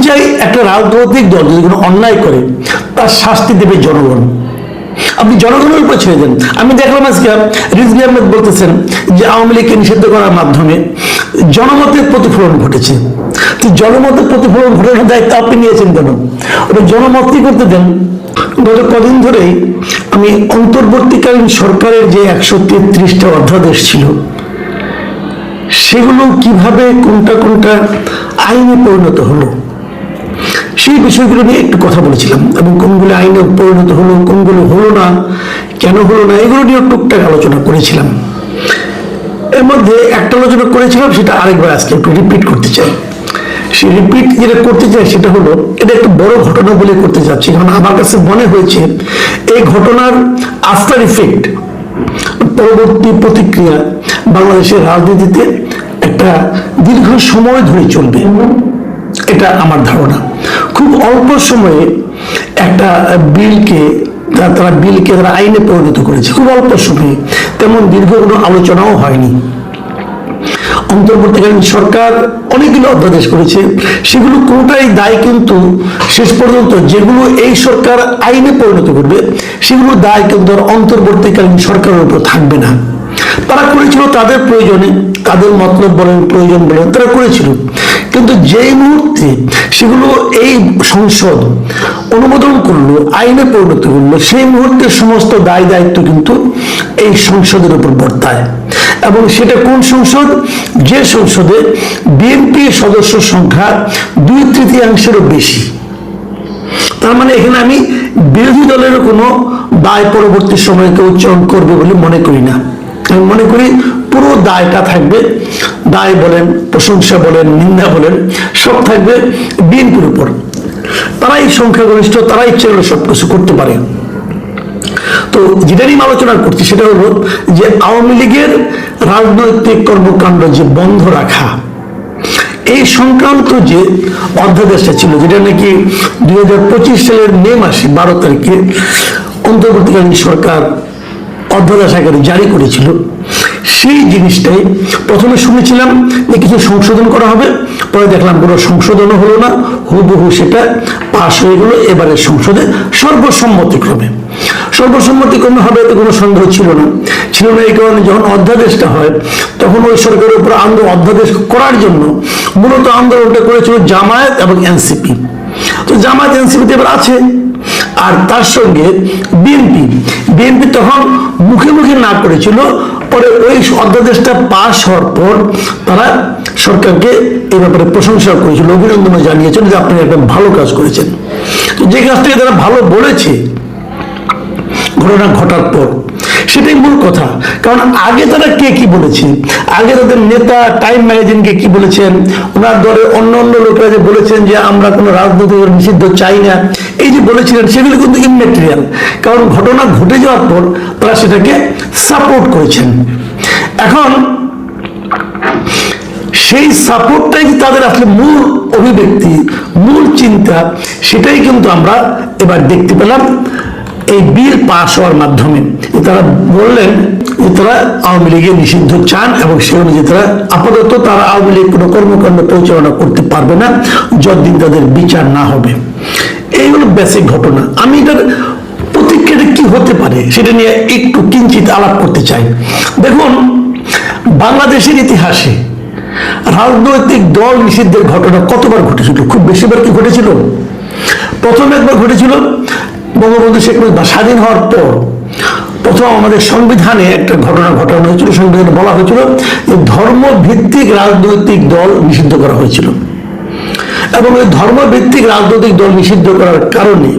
চাই একটা রাজনৈতিক দল যদি কোনো অন্যায় করে তার শাস্তি দেবে জনগণ, আপনি জনগণের উপর ছেড়ে দেন। আমি দেখলাম আজকে রিজভী আহমেদ বলতেছেন যে আওয়ামী লীগকে নিষিদ্ধ করার মাধ্যমে জনমতের প্রতিফলন ঘটেছে। তো জনমতের প্রতিফলন ঘটানোর দায়িত্ব আপনি নিয়েছেন কেন? ওটা জনমত কি করতে দেন। গত কদিন ধরেই আমি অন্তর্বর্তীকালীন সরকারের যে 133টা অধ্যাদেশ ছিল সেগুলো কিভাবে কোনটা কোনটা আইনে পরিণত হলো সেই বিষয়গুলো নিয়ে একটু কথা বলেছিলাম, এবং কোনগুলো আইনে পরিণত হলো, কোনগুলো হলো না, কেন হলো না, এগুলো নিয়ে টুকটাক আলোচনা করেছিলাম। এর মধ্যে একটা আলোচনা করেছিলাম, সেটা আরেকবার আজকে একটু রিপিট করতে চাই। সেই রিপিট যেটা করতে চাই সেটা হলো, এটা একটা বড় ঘটনা বলে করতে চাচ্ছি, কারণ আমার কাছে মনে হয়েছে এই ঘটনার আফটার ইফেক্ট, পরবর্তী প্রতিক্রিয়া বাংলাদেশের রাজনীতিতে একটা দীর্ঘ সময় ধরে চলবে, এটা আমার ধারণা। খুব অল্প সময়ে একটা বিলকে তারা আইনে পরিণত করেছে, খুব অল্প সময়ে, তেমন দীর্ঘ কোনো আলোচনাও হয়নি। অন্তর্বর্তীকালীন সরকার অনেকগুলো অধ্যাদেশ করেছে, সেগুলো কোনটাই দায় কিন্তু শেষ পর্যন্ত যেগুলো এই সরকার আইনে পরিণত করবে সেগুলো দায় কিন্তু অন্তর্বর্তীকালীন সরকারের উপর থাকবে না। তারা করেছিল তাদের প্রয়োজনে, তাদের মতলব বলেন, প্রয়োজন বলেন, তারা করেছিল। কিন্তু যেই মুহূর্তে সেগুলো এই সংসদ অনুমোদন করলো, আইনে পরিণত করলো, সেই মুহূর্তে সমস্ত দায় দায়িত্ব কিন্তু এই সংসদের উপর বর্তায়। এবং সেটা কোন সংসদ? যে সংসদে বিএনপি সদস্য সংখ্যা 2/3 বেশি। তার মানে এখানে আমি বিরোধী দলের কোনো দায় পরবর্তী সময়ে কেউ উচ্চারণ করবে বলে মনে করি না। আমি মনে করি পুরো দায়টা থাকবে, দায় বলেন, প্রশংসা বলেন, নিন্দা বলেন, সব থাকবে বিএনপির উপর। তারাই সংখ্যাগরিষ্ঠ, তারা ইচ্ছে হলে সবকিছু করতে পারে। তো যেটা নিয়ে আলোচনা করছি সেটা হলো যে আওয়ামী লীগের রাজনৈতিক কর্মকাণ্ড যে বন্ধ রাখা, এই সংক্রান্ত যে অধ্যাদেশটা ছিল, যেটা নাকি 2025 সালের মে মাসে 12 তারিখে অন্তর্বর্তীকালীন সরকার অধ্যাদেশ আকারে জারি করেছিল, সেই জিনিসটাই প্রথমে শুনেছিলাম যে কিছু সংশোধন করা হবে, পরে দেখলাম কোনো সংশোধনও হলো না, হুবহু সেটা পাশ হয়ে গেল এবারের সংসদে সর্বসম্মতিক্রমে হবে, এতে কোনো সন্দেহ ছিল না। এই কারণে যখন অধ্যাদেশটা হয় তখন ওই সরকারের উপর অধ্যাদেশ করার জন্য মূলত আন্দোলনটা করেছিল জামায়াত এবং এনসিপি। তো জামায়াত এনসিপিতে এবার আছে, আর তার সঙ্গে বিএনপি তখন মুখে মুখে না করেছিল, পরে ওই অধ্যাদেশটা পাশ হওয়ার পর তারা সরকারকে এই ব্যাপারে প্রশংসা করেছিল, অভিনন্দন জানিয়েছিল যে আপনি একটা ভালো কাজ করেছেন। তো যে কাজটাকে তারা ভালো বলেছে ঘটনা ঘটার পর, সেটাই মূল কথা। কারণ আগে তারা কে কি বলেছে, আগে তাদের নেতা টাইম ম্যাগাজিনকে কি বলেছেন, ওনার দলের অন্য লোকেরা যে বলেছেন যে আমরা কোনো রাজনৈতিক নিষিদ্ধ চাই না, এই যে বলেছিলেন সেগুলো কিন্তু ইমমেটেরিয়াল। কারণ ঘটনা ঘটে যাওয়ার পর তারা সেটাকে সাপোর্ট করেছেন। এখন সেই সাপোর্টটাই তাদের আসলে মূল অভিব্যক্তি, মূল চিন্তা, সেটাই কিন্তু আমরা এবার দেখতে পেলাম এই বিল পাস হওয়ার মাধ্যমে। তারা বললেন যে তারা আওয়ামী লীগের নিষিদ্ধ চান, এবং সে অনুযায়ী তারা আপাতত তারা আওয়ামী লীগ কোনো কর্মকাণ্ড পরিচালনা করতে পারবে না যতদিন তাদের বিচার না হবে। এইগুলো বেসিক ঘটনা। আমি এটার প্রতিক্রিয়াটা কি হতে পারে সেটা নিয়ে একটু কিঞ্চিত আলাপ করতে চাই। দেখুন, বাংলাদেশের ইতিহাসে রাজনৈতিক দল নিষিদ্ধের ঘটনা কতবার ঘটেছিল? খুব বেশিবার কি ঘটেছিল? প্রথম একবার ঘটেছিল বঙ্গবন্ধু শেখ মুজিব স্বাধীন হওয়ার পর। প্রথম আমাদের সংবিধানে একটা ঘটনা ঘটানো হয়েছিল, সংবিধানে বলা হয়েছিল যে ধর্মভিত্তিক রাজনৈতিক দল নিষিদ্ধ করা হয়েছিল, এবং এই ধর্মভিত্তিক রাজনৈতিক দল নিষিদ্ধ করার কারণে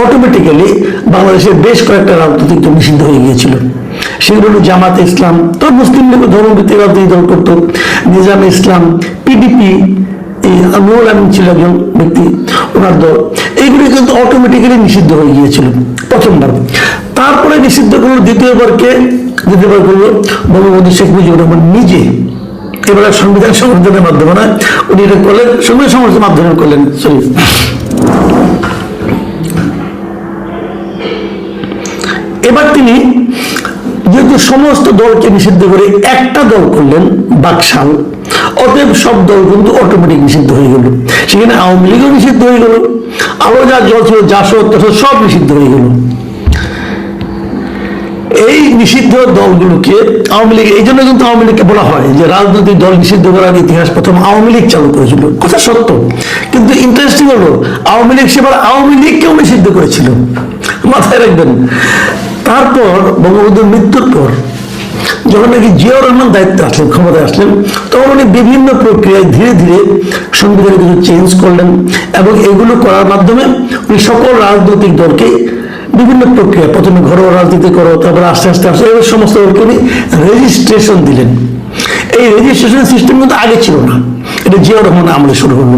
অটোমেটিক্যালি বাংলাদেশের বেশ কয়েকটা রাজনৈতিক দল নিষিদ্ধ হয়ে গিয়েছিল। সেগুলো হলো জামাতে ইসলাম, তো মুসলিম লীগ ধর্মভিত্তিক রাজনৈতিক দল করত, নিজামে ইসলাম, পিডিপি, এই নুরুল আমিন ছিল একজন ব্যক্তি, ওনার দল, এইগুলি কিন্তু অটোমেটিক্যালি নিষিদ্ধ হয়ে গিয়েছিল প্রথমবার। তারপরে নিষিদ্ধ করলো দ্বিতীয়বার করলো বঙ্গবন্ধু শেখ মুজিবুর রহমান নিজে। এবার সংবিধান সংশোধনের মাধ্যমে না, উনি এটা করলেন, সংবিধান সংশোধনের মাধ্যমে করলেন। এবার তিনি যেহেতু সমস্ত দলকে নিষিদ্ধ করে একটা দল করলেন, বাকশাল, অতএব সব দল কিন্তু অটোমেটিক নিষিদ্ধ হয়ে গেল। সেখানে আওয়ামী লীগও নিষিদ্ধ হয়ে গেল, আরো যা দল ছিল জাসদ সব নিষিদ্ধ হয়ে গেল। এই নিষিদ্ধ দলগুলোকে আওয়ামী লীগ, এই জন্য কিন্তু আওয়ামী লীগকে বলা হয় যে রাজনৈতিক দল নিষিদ্ধ করার ইতিহাস প্রথম আওয়ামী লীগ চালু করেছিল। কথা সত্য, কিন্তু ইন্টারেস্টিং হলো আওয়ামী লীগ সেবার আওয়ামী লীগকেও নিষিদ্ধ করেছিল, মাথায় রাখবেন। তারপর বঙ্গবন্ধুর মৃত্যুর পর যখন নাকি জিয়াউর রহমান দায়িত্বে আসলেন, ক্ষমতায় আসলেন, তখন উনি বিভিন্ন প্রক্রিয়ায় ধীরে ধীরে সংবিধানে কিছু চেঞ্জ করলেন এবং এগুলো করার মাধ্যমে উনি সকল রাজনৈতিক দলকে বিভিন্ন প্রক্রিয়া, প্রথমে ঘরোয়া রাজনীতি করো, তারপর আস্তে আস্তে আস্তে এবার সমস্ত দলকে উনি রেজিস্ট্রেশন দিলেন। এই রেজিস্ট্রেশন সিস্টেম কিন্তু আগে ছিল না, এটা জিয়াউর রহমান আমলে শুরু হলো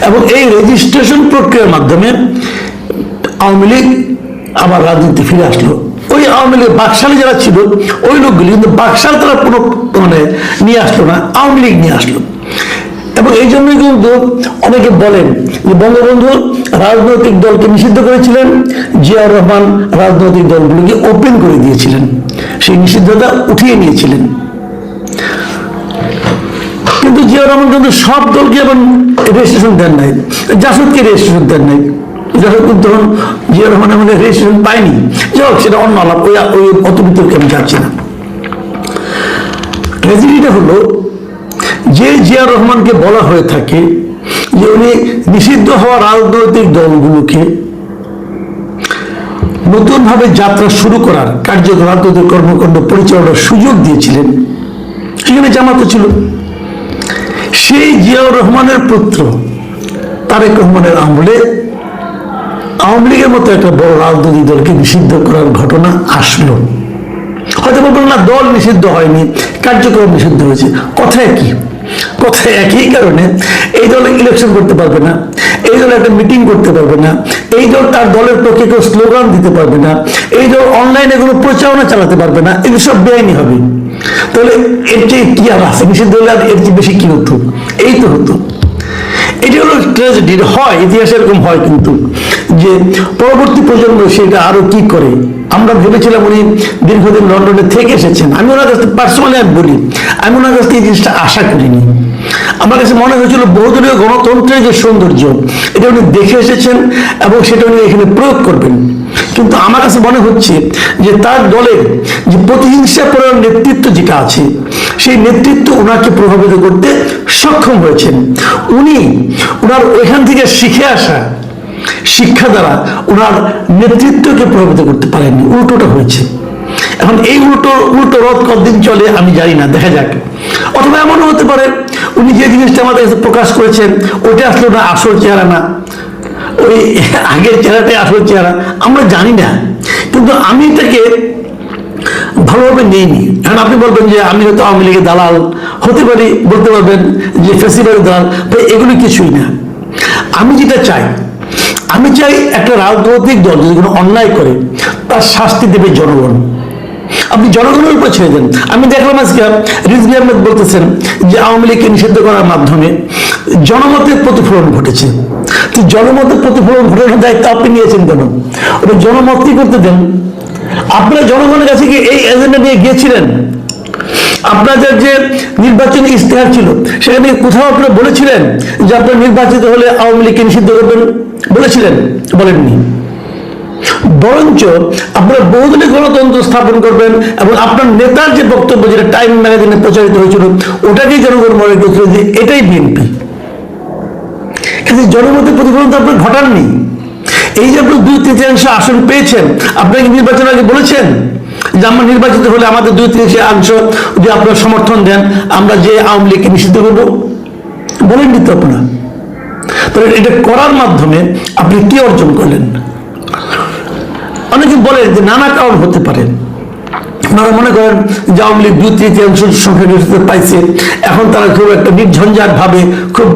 এবং এই রেজিস্ট্রেশন প্রক্রিয়ার মাধ্যমে আওয়ামী লীগ আবার রাজনীতি ফিরে আসলো। ওই আওয়ামী লীগ বাকশালে যারা ছিল ওই লোকগুলি কিন্তু বাকশাল তারা কোনো নিয়ে আসলো না, আওয়ামী লীগ নিয়ে আসলো। এবং এই জন্যই কিন্তু অনেকে বলেন যে বঙ্গবন্ধু রাজনৈতিক দলকে নিষিদ্ধ করেছিলেন, জিয়াউর রহমান রাজনৈতিক দলগুলোকে ওপেন করে দিয়েছিলেন, সেই নিষিদ্ধতা উঠিয়ে নিয়েছিলেন। কিন্তু জিয়াউর রহমান কিন্তু সব দলকে এবং রেজিস্ট্রেশন দেন নাই, জাসদকে রেজিস্ট্রেশন দেন নাই। যারা কিন্তু তখন জিয়াউর রহমান আমাদের রেজিস্ট্রেশন পায়নি, যাই হোক সেটা অন্য আলাপ, ওই অত বিতর্কে আমি যাচ্ছি না। ট্র্যাজেডিটা হলো যে জিয়াউর রহমানকে বলা হয়ে থাকে যে উনি নিষিদ্ধ হওয়া রাজনৈতিক দলগুলোকে নতুনভাবে যাত্রা শুরু করার কার্যকলাপ কর্মকাণ্ড পরিচালনার সুযোগ দিয়েছিলেন, সেখানে জামাত ছিল। সেই জিয়াউর রহমানের পুত্র তারেক রহমানের আমলে আওয়ামী লীগের মতো একটা বড় রাজনৈতিক দলকে নিষিদ্ধ করার ঘটনা আসলো। হয়তো বলবেন না দল নিষিদ্ধ হয়নি, কার্যক্রম নিষিদ্ধ হয়েছে, কথা একই। কথা একই কারণে এই দল ইলেকশন করতে পারবে না, এই দল একটা মিটিং করতে পারবে না, এই দল তার দলের পক্ষে কেউ স্লোগান দিতে পারবে না, এই দল অনলাইনে কোনো প্রচারণা চালাতে পারবে না, এগুলো সব বেআইনি হবে। তাহলে এর চেয়ে কি আর আছে? নিষিদ্ধ হলে আর এর চেয়ে বেশি কি হতো? এই তো হতো। এটি হলো ট্র্যাজেডি। হয় ইতিহাসে এরকম হয় কিন্তু যে পরবর্তী প্রজন্ম সেটা আরো কি করে। আমরা ভেবেছিলাম উনি দীর্ঘদিন লন্ডনে থেকে এসেছেন, আমি ওনার কাছে পার্সোনালি আমি বলি, আমি ওনার কাছ থেকে এই জিনিসটা আশা করিনি। আমার কাছে মনে হয়েছিল বহুদলীয় গণতন্ত্রের যে সৌন্দর্য এটা উনি দেখে এসেছেন এবং সেটা উনি এখানে প্রয়োগ করবেন। কিন্তু আমার কাছে মনে হচ্ছে যে তার দলের যে প্রতিহিংসা পরায়ণ নেতৃত্ব যেটা আছে, সেই নেতৃত্ব ওনাকে প্রভাবিত করতে সক্ষম হয়েছেন। উনি ওনার ওইখান থেকে শিখে আসা শিক্ষা দ্বারা ওনার নেতৃত্বকে প্রভাবিত করতে পারেননি, উল্টোটা হয়েছে। এখন এই উল্টো রথ কতদিন চলে আমি জানি না, দেখা যাক। অথবা এমনও হতে পারে উনি যে জিনিসটা আমাদের কাছে প্রকাশ করেছেন ওইটা আসলে না আসল চেহারা না, ওই আগের চেহারাটাই আসল চেহারা, আমরা জানি না। কিন্তু আমি এটাকে ভালোভাবে নেইনি। এখন আপনি বলবেন যে আমি হয়তো আওয়ামী লীগের দালাল হতে পারি, বলতে পারবেন যে ফেসিবারের দালাল, ভাই এগুলো কিছুই না। আমি যেটা চাই, আমি চাই একটা রাজনৈতিক দল যদি কোনো অন্যায় করে তার শাস্তি দেবে জনগণ। আপনি জনগণের উপর ছেড়ে দেন। আমি দেখলাম আজকে রিজভী আহমেদ বলতেছেন যে আওয়ামী লীগকে নিষিদ্ধ করার মাধ্যমে জনমতের প্রতিফলন ঘটেছে। তো জনমতের প্রতিফলন ঘটানোর দায়িত্ব আপনি নিয়েছেন কেন? ওটা জনমত কি করতে দেন। আপনারা জনগণের কাছে কি এই এজেন্ডা নিয়ে গিয়েছিলেন? আপনাদের যে নির্বাচনী ইশতেহার ছিল সেখানে কোথাও আপনারা বলেছিলেন যে আপনারা নির্বাচিত হলে আওয়ামী লীগকে নিষিদ্ধ করবেন? বলেছিলেন? বলেননি। বরঞ্চ আপনারা বহুদলীয় গণতন্ত্র স্থাপন করবেন এবং আপনার নেতার যে বক্তব্য যেটা টাইম ম্যাগাজিনে প্রচারিত হয়েছিল ওটাকেই জনগণ মনে করেছিল যে এটাই বিএনপি। কিন্তু জনমতের প্রতিফলন তো আপনার ঘটাননি। এই যে আপনি 2/3 আসন পেয়েছেন, আপনাকে নির্বাচন আগে বলেছেন যে আমরা নির্বাচিত হলে আমাদের 2/3 যদি আপনারা সমর্থন দেন আমরা যে আওয়ামী লীগকে নিষিদ্ধ করবো? বলেননি তো আপনারা। তাহলে এটা করার মাধ্যমে আপনি কি অর্জন করলেন? অনেকে বলেন যে নানা কারণ হতে পারে। আপনারা মনে করেন যে আওয়ামী লীগ 2/3 সংখ্যাগরিষ্ঠতা পাইছে, এখন তারা খুব একটা নির্ঝঞ্ঝাট ভাবে খুব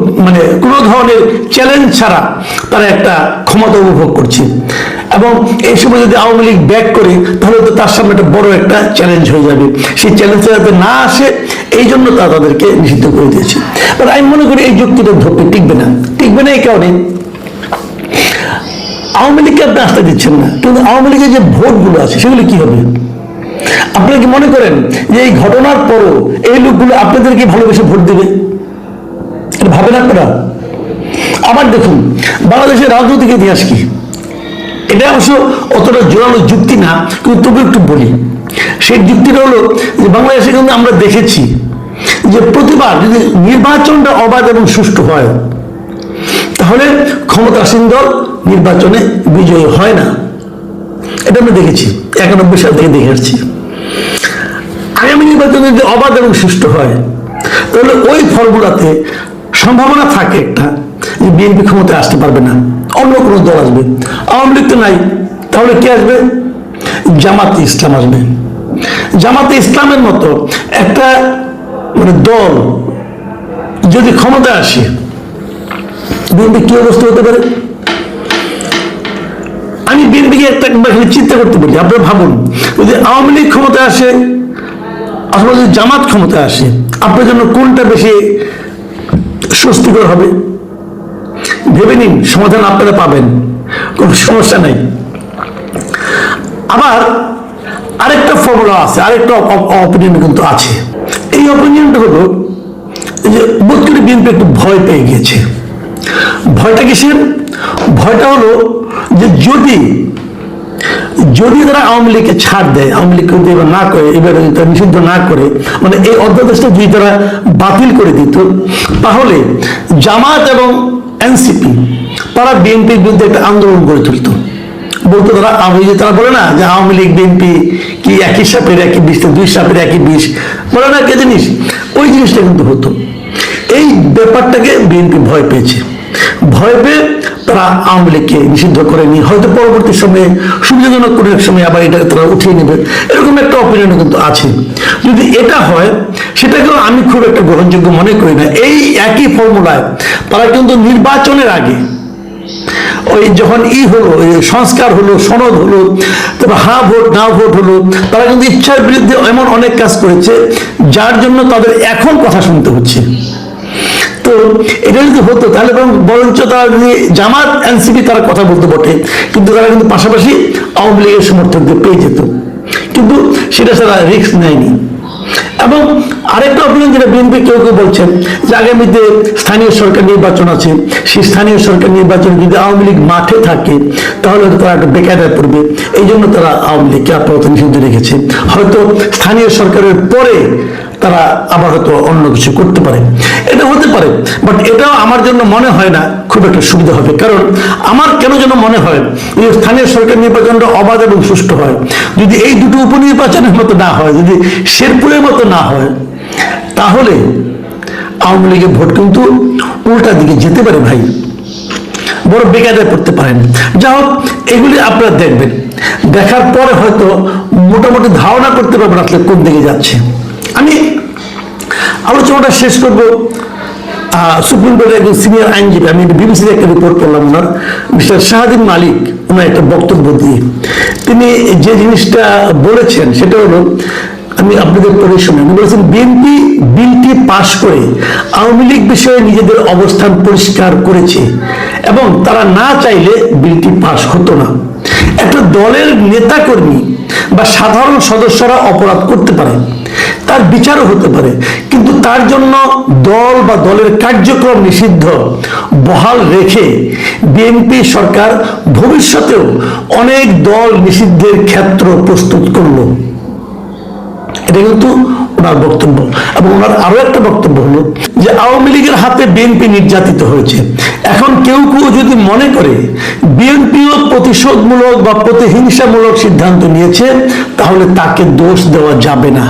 কোনো ধরনের চ্যালেঞ্জ ছাড়া তারা একটা ক্ষমতা উপভোগ করছে এবং এই সময় যদি আওয়ামী লীগ ব্যাক করে তাহলে তো তার সামনে একটা বড় একটা চ্যালেঞ্জ হয়ে যাবে। সেই চ্যালেঞ্জটা যাতে না আসে এই জন্য তাদেরকে নিষিদ্ধ করে দিয়েছে। আমি মনে করি এই যুক্তিটা ধরতে টিকবে না। টিকবে না এই কারণে আওয়ামী লীগকে আপনি আস্থা দিচ্ছেন না, কিন্তু আওয়ামী লীগের যে ভোটগুলো আছে সেগুলো কি হবে? আপনারা কি মনে করেন যে এই ঘটনার পরও এই লোকগুলো আপনাদেরকে ভালোবেসে ভোট দেবে? ভাবেন আপনারা? আবার দেখুন বাংলাদেশের রাজনৈতিক ইতিহাস কি, এটা অবশ্য অতটা জোরালো যুক্তি না, কিন্তু তবু একটু বলি। সেই যুক্তিটা হলো যে বাংলাদেশে কিন্তু আমরা দেখেছি যে প্রতিবার যদি নির্বাচনটা অবাধ এবং সুষ্ঠু হয়, তাহলে ক্ষমতাসীন দল নির্বাচনে বিজয়ী হয় না। এটা আমরা দেখেছি, 91 সাল থেকে দেখে আসছি। আগামী নির্বাচন যদি অবাধ এবং সুষ্ঠু হয়, তাহলে ওই ফর্মুলাতে সম্ভাবনা থাকে একটা যে বিএনপি ক্ষমতায় আসতে পারবে না, অন্য কোনো দল আসবে। আওয়ামী লীগ তো নাই, তাহলে কে আসবে? জামাতে ইসলাম আসবে। জামাতে ইসলামের মতো একটা দল যদি ক্ষমতায় আসে, বিএনপি কি অবস্থা হতে পারে? আমি বিএনপিকে একটা চিন্তা করতে বলি। আপনারা ভাবুন, যদি আওয়ামী লীগ ক্ষমতায় আসে অথবা যদি জামাত ক্ষমতায় আসে, আপনার জন্য কোনটা বেশি স্বস্তিকর হবে? ভেবে নিন, সমাধান আপনারা পাবেন, কোনো সমস্যা নাই। আবার আরেকটা ফর্মুলা আছে, আরেকটা অপিনিয়ন কিন্তু আছে। এই অপিনিয়নটা হলো যে বোধ করে বিএনপি একটু ভয় পেয়ে গিয়েছে। ভয়টা কিসের? ভয়টা হলো যে যদি তারা আওয়ামী লীগকে ছাড় দেয়, আওয়ামী লীগকে যদি এবার না করে, এবার তারা নিষিদ্ধ না করে, মানে এই অধ্যাদেশটা যদি তারা বাতিল করে দিত, তাহলে জামাত এবং এনসিপি তারা বিএনপির বিরুদ্ধে একটা আন্দোলন গড়ে তুলত। বলতো তারা বলে না যে আওয়ামী লীগ বিএনপি কি একই সাপের একই বিষ, দুই সাপের একই বিষ, বলে না কে জিনিস? ওই জিনিসটা কিন্তু হতো। এই ব্যাপারটাকে বিএনপি ভয় পেয়েছে। ভয় পেয়ে তারা আওয়ামী লীগকে নিষিদ্ধ করেনি, হয়তো পরবর্তী সময়ে সুবিধাজনক কোনো এক সময় আবার এটাকে তারা উঠিয়ে নেবে, এরকম একটা অপিনিয়ন কিন্তু আছে। যদি এটা হয়, সেটাকেও আমি খুব একটা গ্রহণযোগ্য মনে করি না। এই একই ফর্মুলায় তারা কিন্তু নির্বাচনের আগে ওই যখন হলো, সংস্কার হলো, সনদ হলো, তারপর হ্যাঁ ভোট না ভোট হলো, তারা কিন্তু ইচ্ছার বিরুদ্ধে এমন অনেক কাজ করেছে যার জন্য তাদের এখন কথা শুনতে হচ্ছে। তো এটা যদি হতো, তাহলে বরঞ্চ তারা যদি জামাত এনসিপি তারা কথা বলতে বটে, কিন্তু তারা কিন্তু পাশাপাশি আওয়ামী লীগের সমর্থকদের পেয়ে যেত, কিন্তু সেটা তারা রিস্ক নেয়নি। এবং আরেকটা অপিনিয়ন যেটা বিএনপি কেউ বলছেন যে আগামীতে স্থানীয় সরকার নির্বাচন আছে, সেই স্থানীয় সরকার নির্বাচন যদি আওয়ামী লীগ মাঠে থাকে, তাহলে তারা একটা বেকায়দায় পড়বে। এই জন্য তারা আওয়ামী লীগকে আপাতত নিষিদ্ধ রেখেছে। হয়তো স্থানীয় সরকারের পরে তারা আবার হয়তো অন্য কিছু করতে পারে, এটা হতে পারে। বাট এটাও আমার জন্য মনে হয় না খুব একটা সুবিধা হবে। কারণ আমার কেন যেন মনে হয় যে স্থানীয় সরকার নির্বাচনটা অবাধ এবং সুষ্ঠু হয়, যদি এই দুটো উপনির্বাচনের মতো না হয়, যদি শেরপুরের মতো না হয়, তাহলে আওয়ামী লীগের ভোট কিন্তু উল্টা দিকে যেতে পারে ভাই, বড় বেকায়দায় পড়তে পারেন। যা হোক, এগুলি আপনারা দেখবেন, দেখার পরে হয়তো মোটামুটি ধারণা করতে পারবেন আসলে কোন দিকে যাচ্ছে। আমি আলোচনাটা শেষ করব সুপ্রিম কোর্টের একজন সিনিয়র আইনজীবী, আমি বিবিসির একটা রিপোর্ট করলাম, ওনার মিস্টার শাহাদিন মালিক, ওনার একটা বক্তব্য দিয়ে তিনি যে জিনিসটা বলেছেন সেটা হলো, আমি আপনাদের পড়ে শুনি। উনি বলেছেন বিএনপি বিলটি পাশ করে আওয়ামী লীগ বিষয়ে নিজেদের অবস্থান পরিষ্কার করেছে এবং তারা না চাইলে বিলটি পাশ হতো না। একটা দলের নেতাকর্মী বা সাধারণ সদস্যরা অপরাধ করতে পারে, তার বিচারও হতে পারে, কিন্তু তার জন্য দল বা দলের কার্যক্রম নিষিদ্ধ বহাল রেখে বিএনপি সরকার ভবিষ্যতেও অনেক দল নিষিদ্ধের ক্ষেত্র প্রস্তুত করলো। এটা কিন্তু ওনার বক্তব্য। এবং ওনার আরো একটা বক্তব্য হলো যে আওয়ামী লীগের হাতে বিএনপি নির্যাতিত হয়েছে। এখন কেউ যদি মনে করে বিএনপিও প্রতিশোধমূলক বা প্রতিহিংসামূলক সিদ্ধান্ত নিয়েছে, তাহলে তাকে দোষ দেওয়া যাবে না।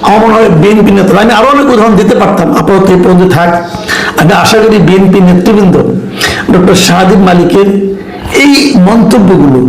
আমার মনে হয় বিএনপি নেতারা, আমি আরো অনেক উদাহরণ দিতে পারতাম, আপাতত এই পর্যন্ত থাক। আমি আশা করি বিএনপি নেতৃবৃন্দ ডক্টর শাহাদিন মালিকের এই মন্তব্যগুলো